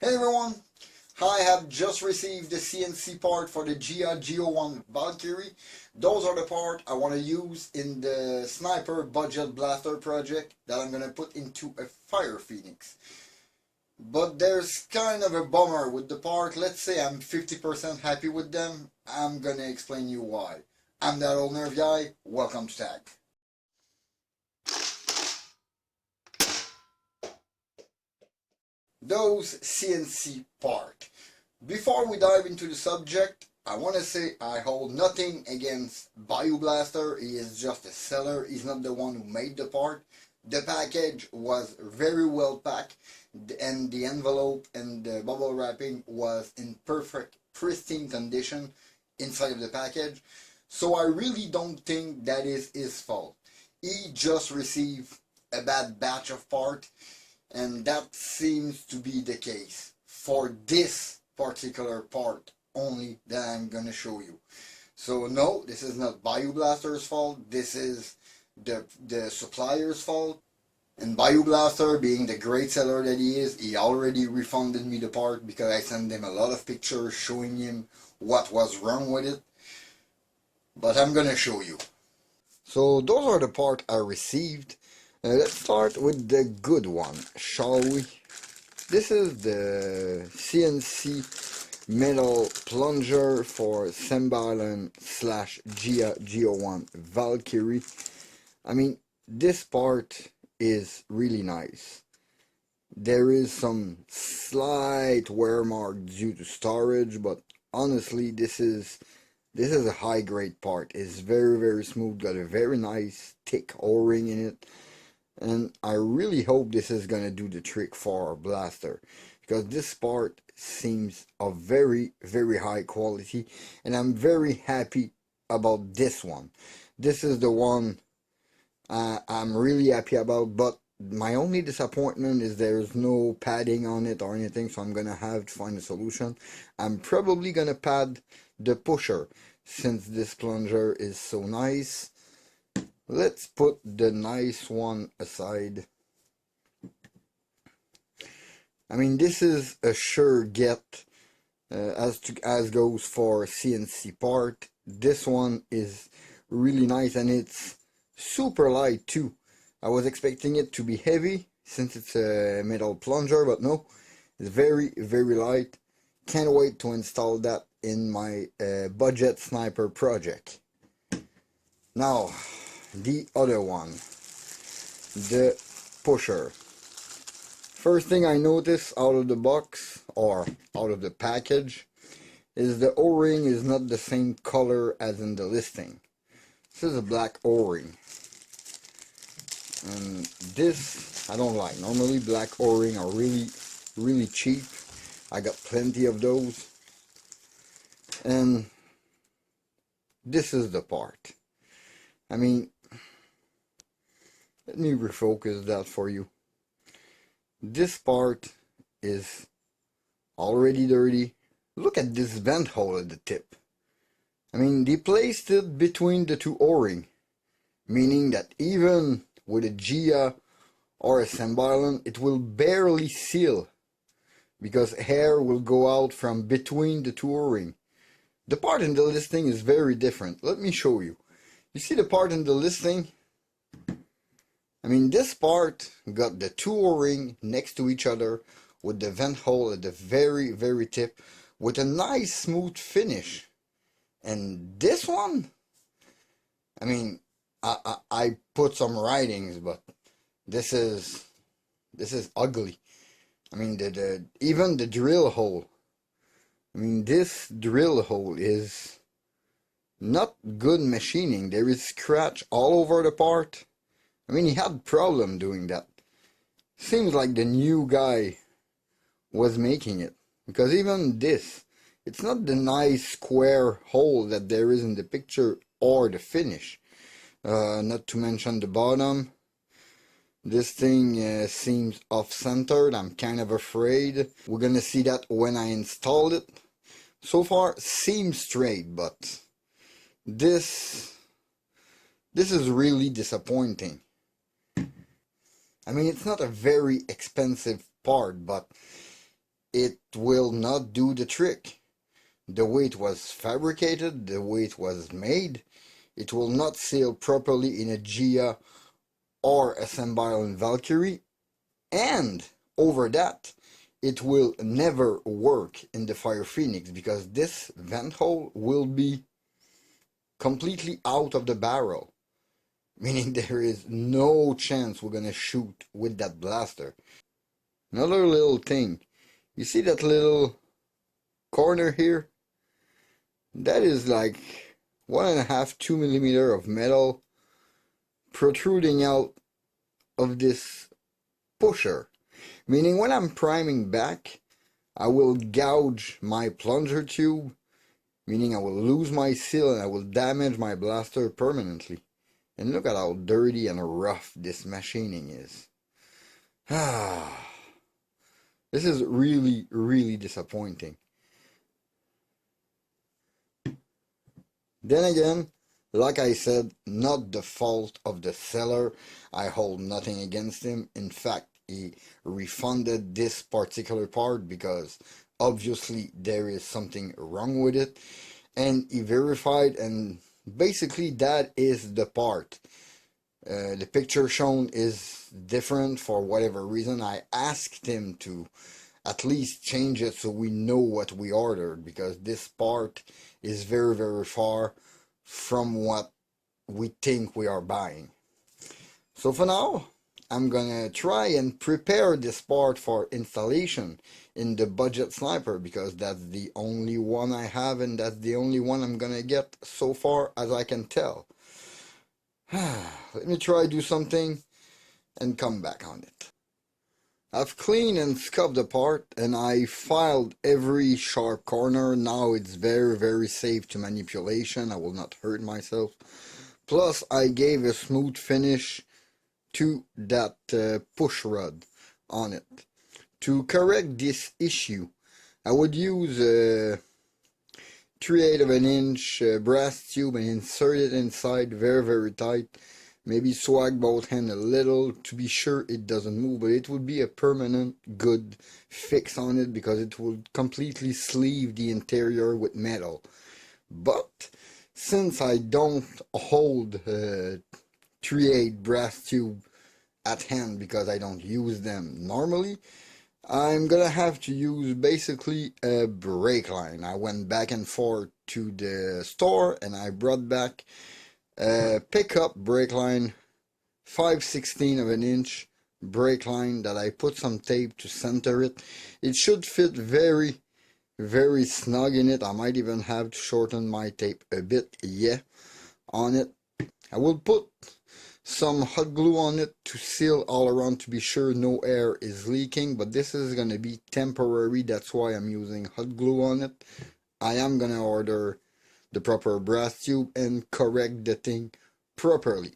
Hey everyone! I have just received the CNC part for the Sembylon Valkyrie. Those are the parts I want to use in the Sniper Budget Blaster project that I'm going to put into a Fire Phoenix. But there's kind of a bummer with the part. Let's say I'm 50% happy with them. I'm going to explain you why. I'm that old nerve guy. Welcome to Tag. Those CNC part. Before we dive into the subject, I want to say I hold nothing against Biu-Blaster. He is just a seller. He's not the one who made the part. The package was very well packed, and the envelope and the bubble wrapping was in perfect, pristine condition inside of the package. So I really don't think that is his fault. He just received a bad batch of part, and that seems to be the case for this particular part only that I'm gonna show you. So no, this is not Biu-Blaster's fault. This is the supplier's fault. And Biu-Blaster, being the great seller that he is, he already refunded me the part because I sent him a lot of pictures showing him what was wrong with it. But I'm gonna show you. So those are the parts I received. Let's start with the good one, shall we? This is the CNC metal plunger for Sembylon /Geo1 Valkyrie. I mean, this part is really nice. There is some slight wear mark due to storage, but honestly, this is a high grade part. It's very smooth, got a very nice thick O-ring in it. And I really hope this is going to do the trick for our blaster, because this part seems of very high quality, and I'm very happy about this one. This is the one I'm really happy about, but my only disappointment is there's no padding on it or anything, so I'm going to have to find a solution. I'm probably going to pad the pusher, since this plunger is so nice. Let's put the nice one aside. I mean, this is a sure get as goes for CNC part. This one is really nice, and it's super light too. I was expecting it to be heavy since it's a metal plunger, but no, it's very light. Can't wait to install that in my budget sniper project. Now, the other one, the pusher. First thing I notice out of the box, or out of the package, is the O-ring is not the same color as in the listing. This is a black O-ring, and this I don't like. Normally black O-ring are really cheap. I got plenty of those. And this is the part. I mean, let me refocus that for you. This part is already dirty. Look at this vent hole at the tip. I mean, they placed it between the two O-ring, meaning that even with a Gia or a Sembylon, it will barely seal, because air will go out from between the two O-ring. The part in the listing is very different. Let me show you. You see the part in the listing? I mean, this part got the two O-ring next to each other with the vent hole at the very tip with a nice smooth finish. And this one, I mean, I put some writings, but this is ugly. I mean, even the drill hole. I mean, this drill hole is not good machining. There is scratch all over the part. I mean, he had problem doing that. Seems like the new guy was making it, because even this, it's not the nice square hole that there is in the picture or the finish. Not to mention the bottom. This thing seems off-centered. I'm kind of afraid. We're gonna see that when I install it. So far, seems straight, but this is really disappointing. I mean, it's not a very expensive part, but it will not do the trick. The way it was fabricated, the way it was made, it will not sail properly in a Gia or a Sembylon Valkyrie, and over that, it will never work in the Fire Phoenix because this vent hole will be completely out of the barrel, meaning there is no chance we're gonna shoot with that blaster. Another little thing, you see that little corner here? That is like 1.5–2 millimeter of metal protruding out of this pusher, meaning when I'm priming back, I will gouge my plunger tube, meaning I will lose my seal and I will damage my blaster permanently. And look at how dirty and rough this machining is. This is really, really disappointing. Then again, like I said, not the fault of the seller. I hold nothing against him. In fact, he refunded this particular part because obviously there is something wrong with it. And he verified, and basically that is the part. The picture shown is different for whatever reason. I asked him to at least change it so we know what we ordered, because this part is very, very far from what we think we are buying. So for now, I'm gonna try and prepare this part for installation in the budget sniper, because that's the only one I have and that's the only one I'm gonna get so far as I can tell. Let me try do something and come back on it. I've cleaned and scuffed the part and I filed every sharp corner. Now it's very, very safe to manipulation. I will not hurt myself. Plus I gave a smooth finish to that push rod on it. To correct this issue, I would use a 3/8 of an inch brass tube and insert it inside very, very tight. Maybe swag both hands a little to be sure it doesn't move, but it would be a permanent good fix on it because it would completely sleeve the interior with metal. But since I don't hold 3/8 brass tube at hand because I don't use them normally, I'm gonna have to use basically a brake line. I went back and forth to the store and I brought back a pickup brake line, 5/16 of an inch brake line that I put some tape to center it. It should fit very, very snug in it. I might even have to shorten my tape a bit, on it. I will put some hot glue on it to seal all around to be sure no air is leaking, but this is going to be temporary. That's why I'm using hot glue on it. I am going to order the proper brass tube and correct the thing properly.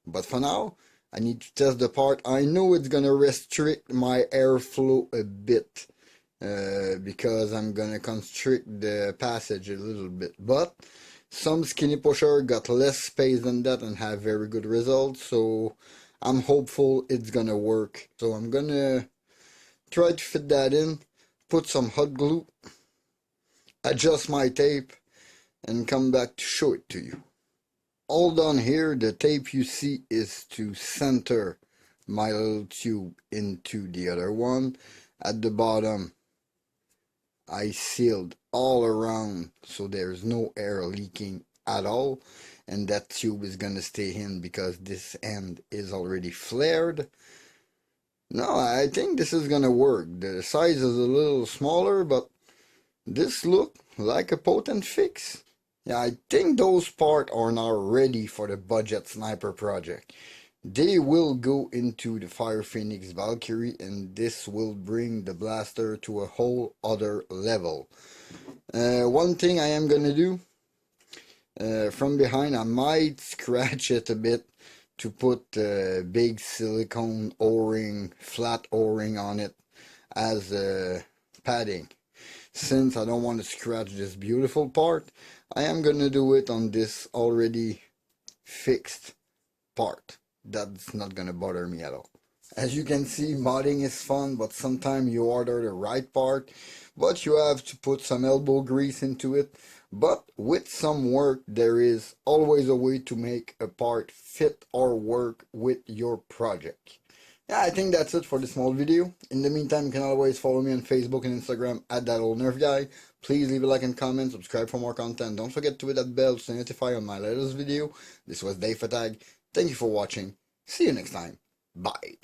But for now, I need to test the part. I know it's going to restrict my airflow a bit because I'm going to constrict the passage a little bit. But some skinny pusher got less space than that and have very good results. So I'm hopeful it's going to work. So I'm going to try to fit that in, put some hot glue, adjust my tape, and come back to show it to you. All done here. The tape you see is to center my little tube into the other one. At the bottom, I sealed all around so there's no air leaking at all, and that tube is gonna stay in because this end is already flared. No, I think this is gonna work. The size is a little smaller, but this look like a potent fix. Yeah, I think those parts are now ready for the budget sniper project. They will go into the Fire Phoenix Valkyrie, and this will bring the blaster to a whole other level. One thing I am gonna do, from behind I might scratch it a bit to put a big silicone O-ring, flat O-ring on it as padding. Since I don't want to scratch this beautiful part, I am gonna do it on this already fixed part. That's not gonna bother me at all. As you can see, modding is fun, but sometimes you order the right part, but you have to put some elbow grease into it. But with some work, there is always a way to make a part fit or work with your project. Yeah, I think that's it for this small video. In the meantime, you can always follow me on Facebook and Instagram at @ThatOldNerfGuy. Please leave a like and comment, subscribe for more content. Don't forget to hit that bell to notify on my latest video. This was Dave Fatag. Thank you for watching. See you next time. Bye.